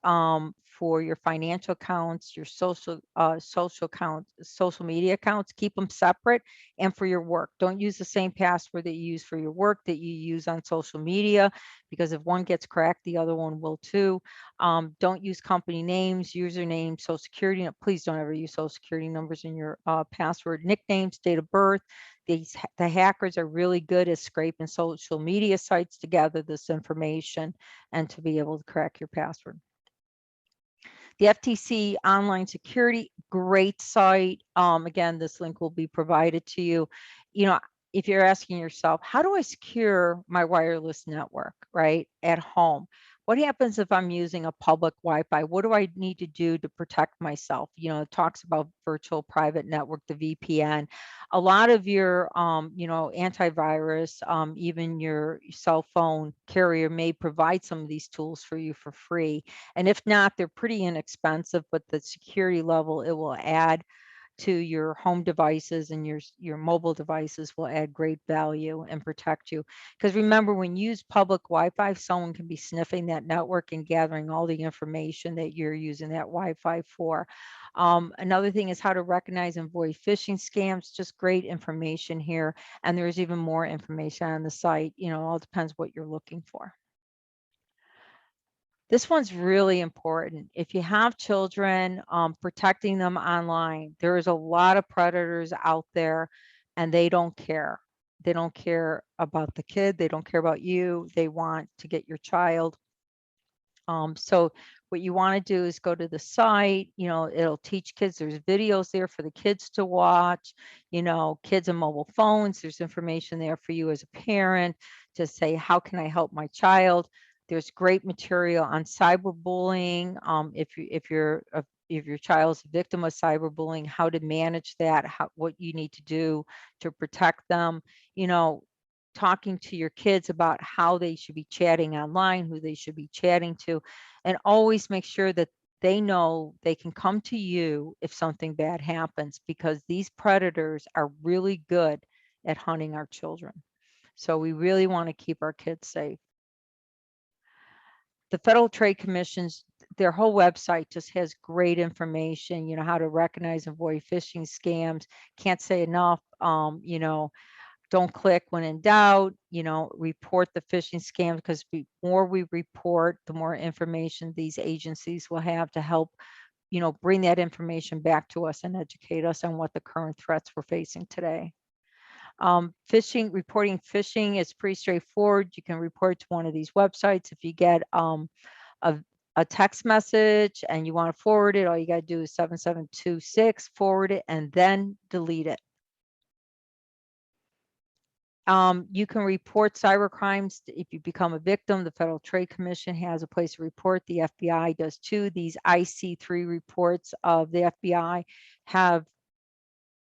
for your financial accounts, your social accounts, social media accounts. Keep them separate, and for your work. Don't use the same password that you use for your work that you use on social media, because if one gets cracked, the other one will too. Don't use company names, usernames, social security. Please don't ever use social security numbers in your password. Nicknames, date of birth. The hackers are really good at scraping social media sites to gather this information and to be able to crack your password. The FTC Online Security, great site. Again, this link will be provided to you. You know, if you're asking yourself, how do I secure my wireless network, right, at home? What happens if I'm using a public Wi-Fi? What do I need to do to protect myself? You know, it talks about virtual private network, the VPN. A lot of your, you know, antivirus, even your cell phone carrier may provide some of these tools for you for free. And if not, they're pretty inexpensive, but the security level it will add to your home devices and your mobile devices will add great value and protect you. Because remember, when you use public Wi-Fi, someone can be sniffing that network and gathering all the information that you're using that Wi-Fi for. Another thing is how to recognize and avoid phishing scams. Just great information here. And there's even more information on the site. You know, all depends what you're looking for. This one's really important. If you have children, protecting them online. There is a lot of predators out there, and they don't care. They don't care about the kid. They don't care about you. They want to get your child. So what you want to do is go to the site, you know, it'll teach kids, there's videos there for the kids to watch, you know, kids and mobile phones, there's information there for you as a parent to say, how can I help my child? There's great material on cyberbullying. If your child's a victim of cyberbullying, how to manage that, what you need to do to protect them, you know, talking to your kids about how they should be chatting online, who they should be chatting to, and always make sure that they know they can come to you if something bad happens, because these predators are really good at hunting our children. So we really want to keep our kids safe. The Federal Trade Commission's, their whole website just has great information, you know, how to recognize and avoid phishing scams. Can't say enough, you know, don't click when in doubt, you know, report the phishing scam, because the more we report, the more information these agencies will have to help, you know, bring that information back to us and educate us on what the current threats we're facing today. Reporting phishing is pretty straightforward. You can report to one of these websites. If you get a text message and you want to forward it, all you got to do is 7726, forward it, and then delete it. You can report cyber crimes if you become a victim. The Federal Trade Commission has a place to report. The FBI does too. These IC3 reports of the FBI have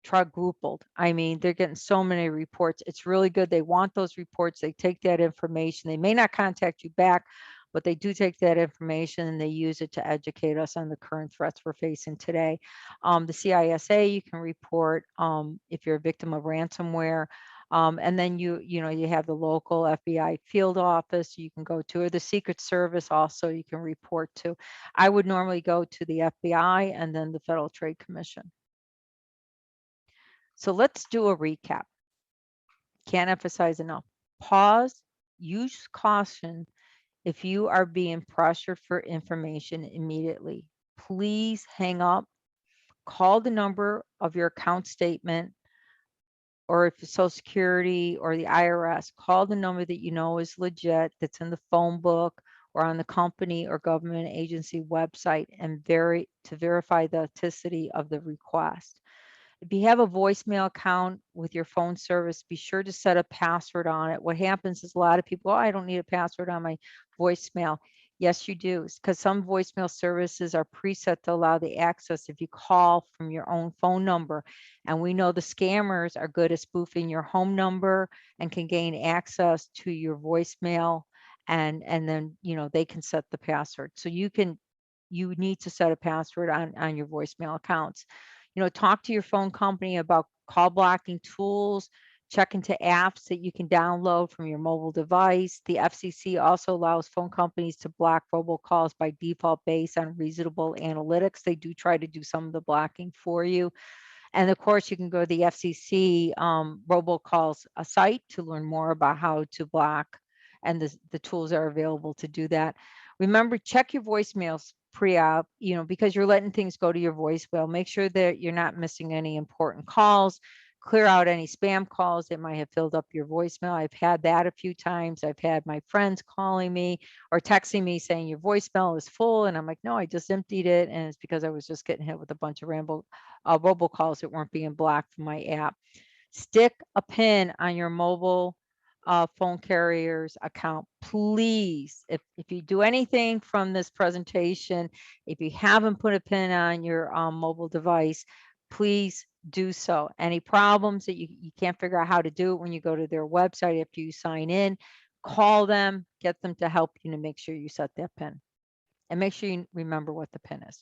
quadrupled. I mean, they're getting so many reports. It's really good. They want those reports. They take that information. They may not contact you back, but they do take that information and they use it to educate us on the current threats we're facing today. The CISA, you can report if you're a victim of ransomware. And then you know, you have the local FBI field office you can go to, or the Secret Service also you can report to. I would normally go to the FBI and then the Federal Trade Commission. So let's do a recap. Can't emphasize enough. Pause, use caution if you are being pressured for information immediately. Please hang up, call the number of your account statement, or if it's Social Security or the IRS, call the number that you know is legit, that's in the phone book or on the company or government agency website, and to verify the authenticity of the request. If you have a voicemail account with your phone service, be sure to set a password on it. What happens is a lot of people, oh, I don't need a password on my voicemail. Yes, you do, because some voicemail services are preset to allow the access if you call from your own phone number. And we know the scammers are good at spoofing your home number and can gain access to your voicemail. And then, you know, they can set the password. So you can you need to set a password on your voicemail accounts. Talk to your phone company about call blocking tools. Check into apps that you can download from your mobile device. The FCC also allows phone companies to block robocalls by default based on reasonable analytics. They do try to do some of the blocking for you. And of course, you can go to the FCC robocalls site to learn more about how to block and the tools are available to do that. Remember, check your voicemails pre-op, because you're letting things go to your voicemail. Make sure that you're not missing any important calls. Clear out any spam calls that might have filled up your voicemail. I've had that a few times. I've had my friends calling me or texting me saying your voicemail is full. And I'm like, no, I just emptied it. And it's because I was just getting hit with a bunch of robocalls that weren't being blocked from my app. Stick a pin on your mobile phone carrier's account, please. If you do anything from this presentation, if you haven't put a pin on your mobile device, please do so. Any problems that you can't figure out how to do it when you go to their website after you sign in, call them, get them to help you to make sure you set that pin. And make sure you remember what the pin is.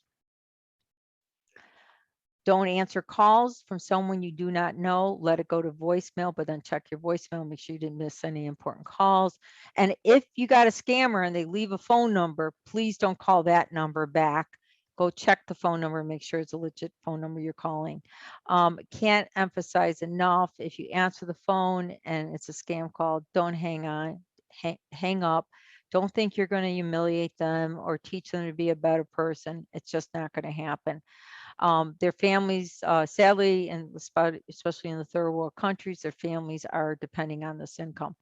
Don't answer calls from someone you do not know. Let it go to voicemail, but then check your voicemail. Make sure you didn't miss any important calls. And if you got a scammer and they leave a phone number, please don't call that number back. Go check the phone number, make sure it's a legit phone number you're calling. Can't emphasize enough, if you answer the phone and it's a scam call, don't hang up. Don't think you're going to humiliate them or teach them to be a better person. It's just not going to happen. Their families, sadly, and especially in the third world countries, their families are depending on this income.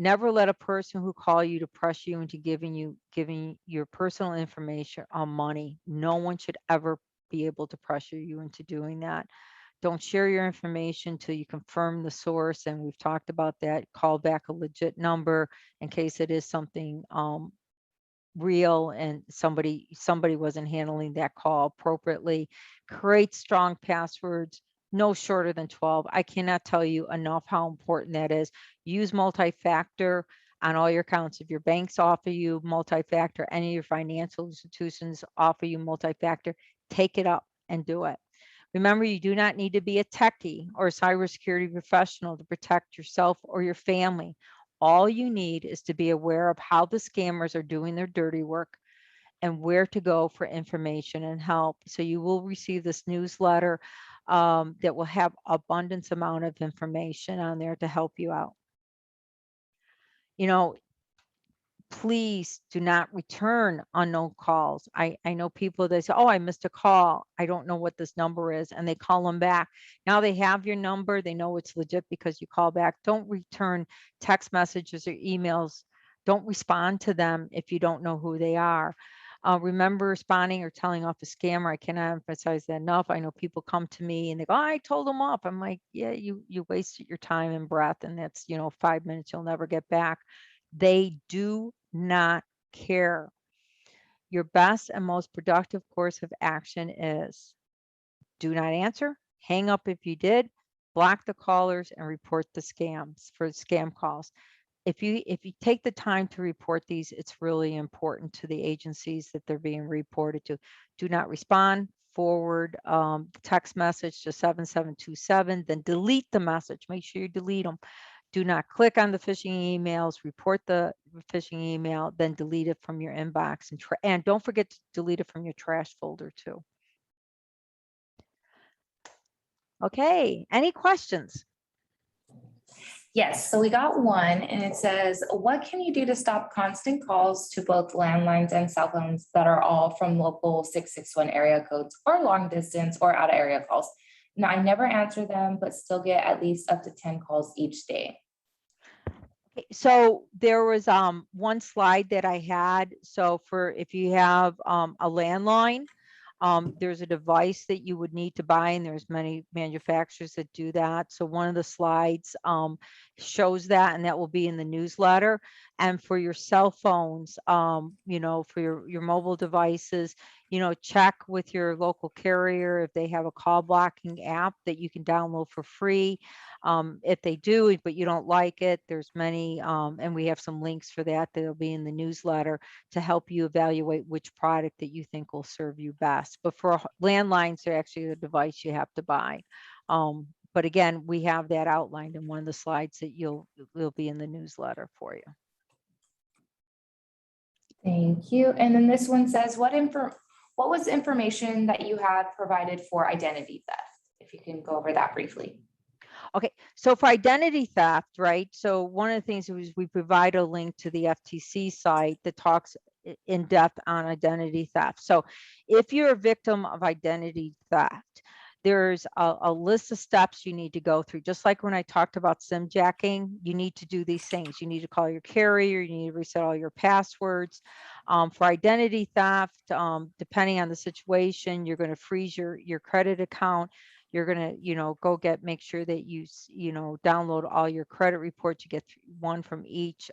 Never let a person who call you to pressure you into giving your personal information on money. No one should ever be able to pressure you into doing that. Don't share your information till you confirm the source. And we've talked about that. Call back a legit number in case it is something real and somebody wasn't handling that call appropriately. Create strong passwords, no shorter than 12. I cannot tell you enough how important that is. Use multi-factor on all your accounts. If your banks offer you multi-factor, any of your financial institutions offer you multi-factor, take it up and do it. Remember, you do not need to be a techie or a cybersecurity professional to protect yourself or your family. All you need is to be aware of how the scammers are doing their dirty work and where to go for information and help. So you will receive this newsletter that will have abundance amount of information on there to help you out. Please do not return unknown calls. I know people, they say, oh, I missed a call. I don't know what this number is. And they call them back. Now they have your number. They know it's legit because you call back. Don't return text messages or emails. Don't respond to them if you don't know who they are. Remember responding or telling off a scammer. I cannot emphasize that enough. I know people come to me and they go, I told them off. I'm like, yeah, you wasted your time and breath. And that's, 5 minutes you'll never get back. They do not care. Your best and most productive course of action is do not answer, hang up if you did, block the callers, and report the scams for scam calls. If you take the time to report these, it's really important to the agencies that they're being reported to. Do not respond, forward text message to 7727, then delete the message. Make sure you delete them. Do not click on the phishing emails, report the phishing email, then delete it from your inbox. And don't forget to delete it from your trash folder too. Okay, any questions? Yes, so we got one and it says, what can you do to stop constant calls to both landlines and cell phones that are all from local 661 area codes or long distance or out of area calls? Now, I never answer them, but still get at least up to 10 calls each day. So there was one slide that I had. So for if you have a landline, there's a device that you would need to buy, and there's many manufacturers that do that. So one of the slides shows that, and that will be in the newsletter. And for your cell phones, for your mobile devices, check with your local carrier if they have a call blocking app that you can download for free. If they do, but you don't like it, there's many, and we have some links for that that'll be in the newsletter to help you evaluate which product that you think will serve you best. But for landlines, they're actually the device you have to buy. But again, we have that outlined in one of the slides that will be in the newsletter for you. Thank you. And then this one says, what was the information that you had provided for identity theft? If you can go over that briefly. Okay, so for identity theft, right? So one of the things is we provide a link to the FTC site that talks in depth on identity theft. So if you're a victim of identity theft, there's a list of steps you need to go through. Just like when I talked about Simjacking, you need to do these things. You need to call your carrier, you need to reset all your passwords. For identity theft, depending on the situation, you're going to freeze your credit account. You're going to, make sure that you download all your credit reports. You get one from each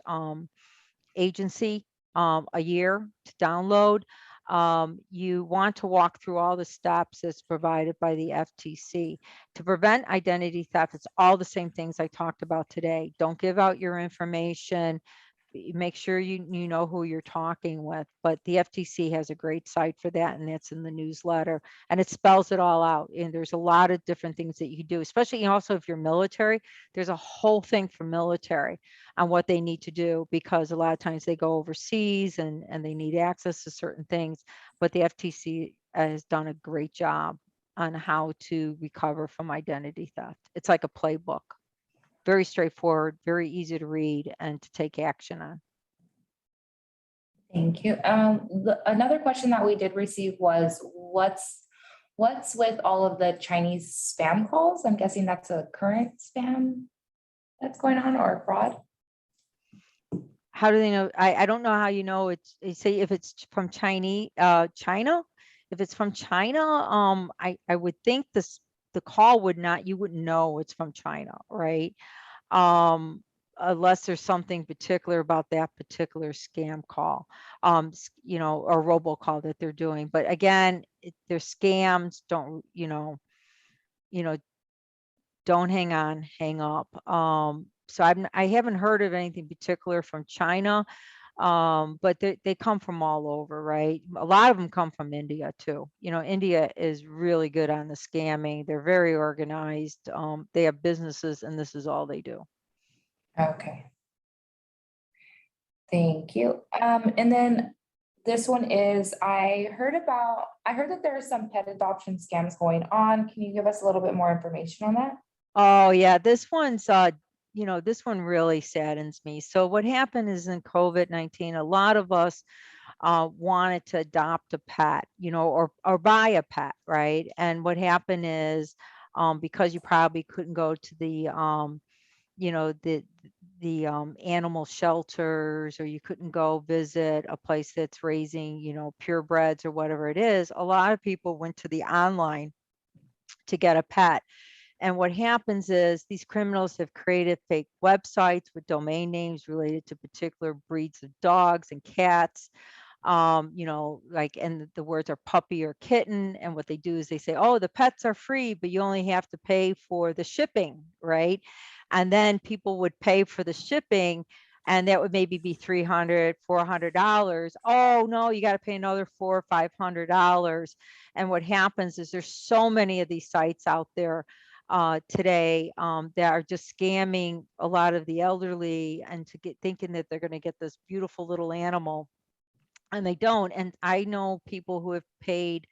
agency a year to download. You want to walk through all the steps as provided by the FTC. To prevent identity theft, it's all the same things I talked about today. Don't give out your information. Make sure you know who you're talking with. But the FTC has a great site for that, and that's in the newsletter, and it spells it all out. And there's a lot of different things that you can do, especially also if you're military. There's a whole thing for military on what they need to do, because a lot of times they go overseas and they need access to certain things. But the FTC has done a great job on how to recover from identity theft. It's like a playbook. Very straightforward, very easy to read and to take action on. Thank you. Another question that we did receive was, what's with all of the Chinese spam calls? I'm guessing that's a current spam that's going on, or fraud. How do they know? I don't know how you know it's. They say if it's from China. If it's from China, I would think the call would not. You wouldn't know it's from China, right? Unless there's something particular about that particular scam call, or robocall that they're doing. But again, they're scams. Don't don't hang up. So I haven't heard of anything particular from China, but they come from all over, right? A lot of them come from India too. India is really good on the scamming. They're very organized. They have businesses, and this is all they do. Okay. Thank you. And then this one is, I heard that there are some pet adoption scams going on. Can you give us a little bit more information on that? Oh yeah, this one's this one really saddens me. So what happened is in COVID-19, a lot of us wanted to adopt a pet, or buy a pet, right? And what happened is, because you probably couldn't go to the animal shelters, or you couldn't go visit a place that's raising, purebreds or whatever it is, a lot of people went to the online to get a pet. And what happens is these criminals have created fake websites with domain names related to particular breeds of dogs and cats. And the words are puppy or kitten. And what they do is they say, oh, the pets are free, but you only have to pay for the shipping, right? And then people would pay for the shipping, and that would maybe be $300, $400. Oh no, you got to pay another $400 or $500. And what happens is there's so many of these sites out there today that are just scamming a lot of the elderly, and thinking that they're going to get this beautiful little animal, and they don't. And I know people who have paid,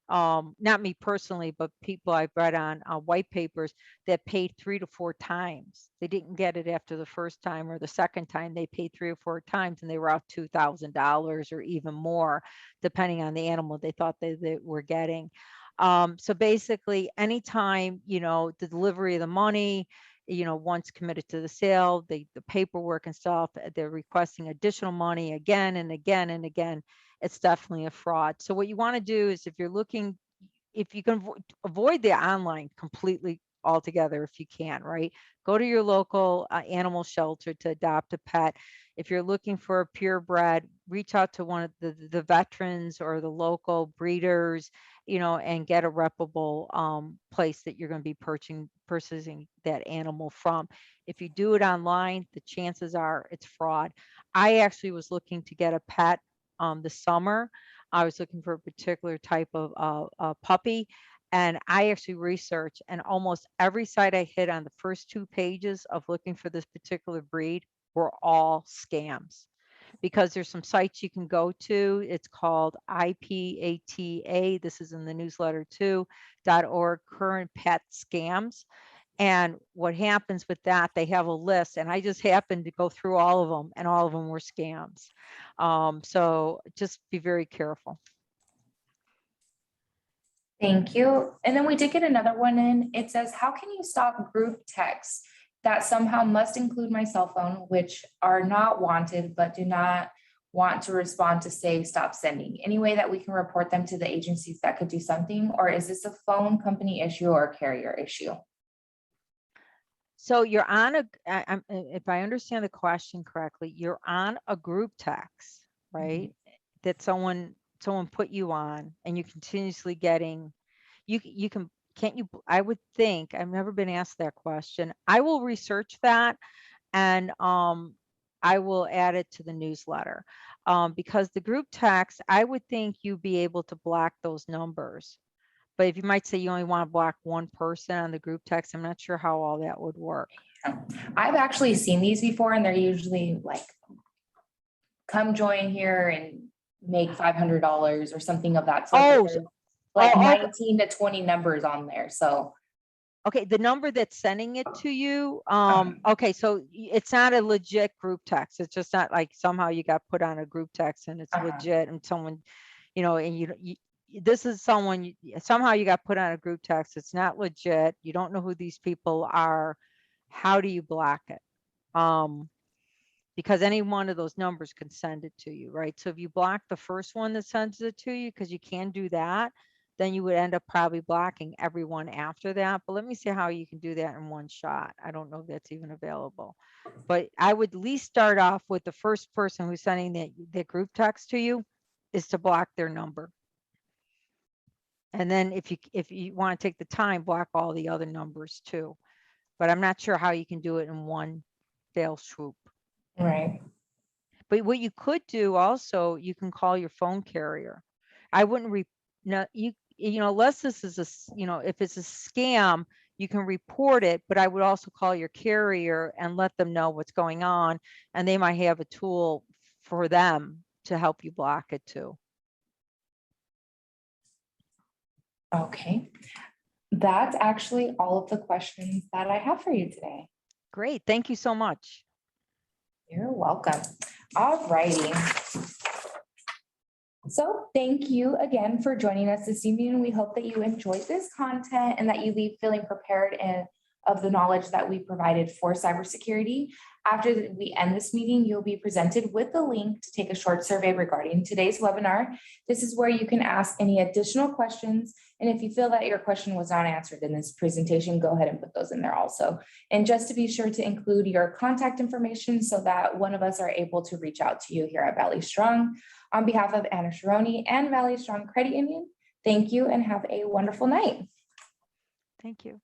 not me personally, but people I've read on white papers, that paid 3 to 4 times. They didn't get it after the first time or the second time. They paid 3 or 4 times, and they were out $2,000 or even more, depending on the animal they thought they were getting. So basically, anytime, the delivery of the money, once committed to the sale, the paperwork and stuff, they're requesting additional money again and again and again. It's definitely a fraud. So what you want to do is, if you can avoid the online completely, altogether if you can, right? Go to your local animal shelter to adopt a pet. If you're looking for a purebred, reach out to one of the veterans or the local breeders, and get a reputable place that you're going to be purchasing that animal from. If you do it online, the chances are it's fraud. I actually was looking to get a pet this summer. I was looking for a particular type of puppy, and I actually researched, and almost every site I hit on the first 2 pages of looking for this particular breed were all scams, because there's some sites you can go to. It's called IPATA. This is in the newsletter too, .org, current pet scams. And what happens with that, they have a list, and I just happened to go through all of them, and all of them were scams. So just be very careful. Thank you. And then we did get another one in. It says, how can you stop group texts that somehow must include my cell phone, which are not wanted, but do not want to respond to say, stop sending? Any way that we can report them to the agencies that could do something? Or is this a phone company issue or a carrier issue? So you're on if I understand the question correctly, you're on a group text, right? That someone put you on, and you're continuously getting, I would think, I've never been asked that question. I will research that, and I will add it to the newsletter, because the group text, I would think you'd be able to block those numbers. But if you might say you only want to block one person on the group text, I'm not sure how all that would work. I've actually seen these before, and they're usually like, come join here and make $500 or something of that sort. Oh, like 19 to 20 numbers on there. So okay, the number that's sending it to you, okay, so it's not a legit group text. It's just not like somehow you got put on a group text and it's legit, and someone, and you this is someone, somehow you got put on a group text. It's not legit. You don't know who these people are. How do you block it? Because any one of those numbers can send it to you, right? So if you block the first one that sends it to you, because you can do that, then you would end up probably blocking everyone after that. But let me see how you can do that in one shot. I don't know if that's even available, but I would at least start off with the first person who's sending that group text to you, is to block their number. And then if you want to take the time, block all the other numbers too. But I'm not sure how you can do it in one fell swoop. right. But what you could do also, you can call your phone carrier. I wouldn't unless this is if it's a scam, you can report it, but I would also call your carrier and let them know what's going on, and they might have a tool for them to help you block it too. Okay. That's actually all of the questions that I have for you today. Great. Thank you so much. You're welcome. All righty. So thank you again for joining us this evening. We hope that you enjoyed this content and that you leave feeling prepared and of the knowledge that we provided for cybersecurity. After we end this meeting, you'll be presented with the link to take a short survey regarding today's webinar. This is where you can ask any additional questions. And if you feel that your question was not answered in this presentation, go ahead and put those in there also. And just to be sure to include your contact information so that one of us are able to reach out to you here at Valley Strong. On behalf of Anna Sherony and Valley Strong Credit Union, thank you and have a wonderful night. Thank you.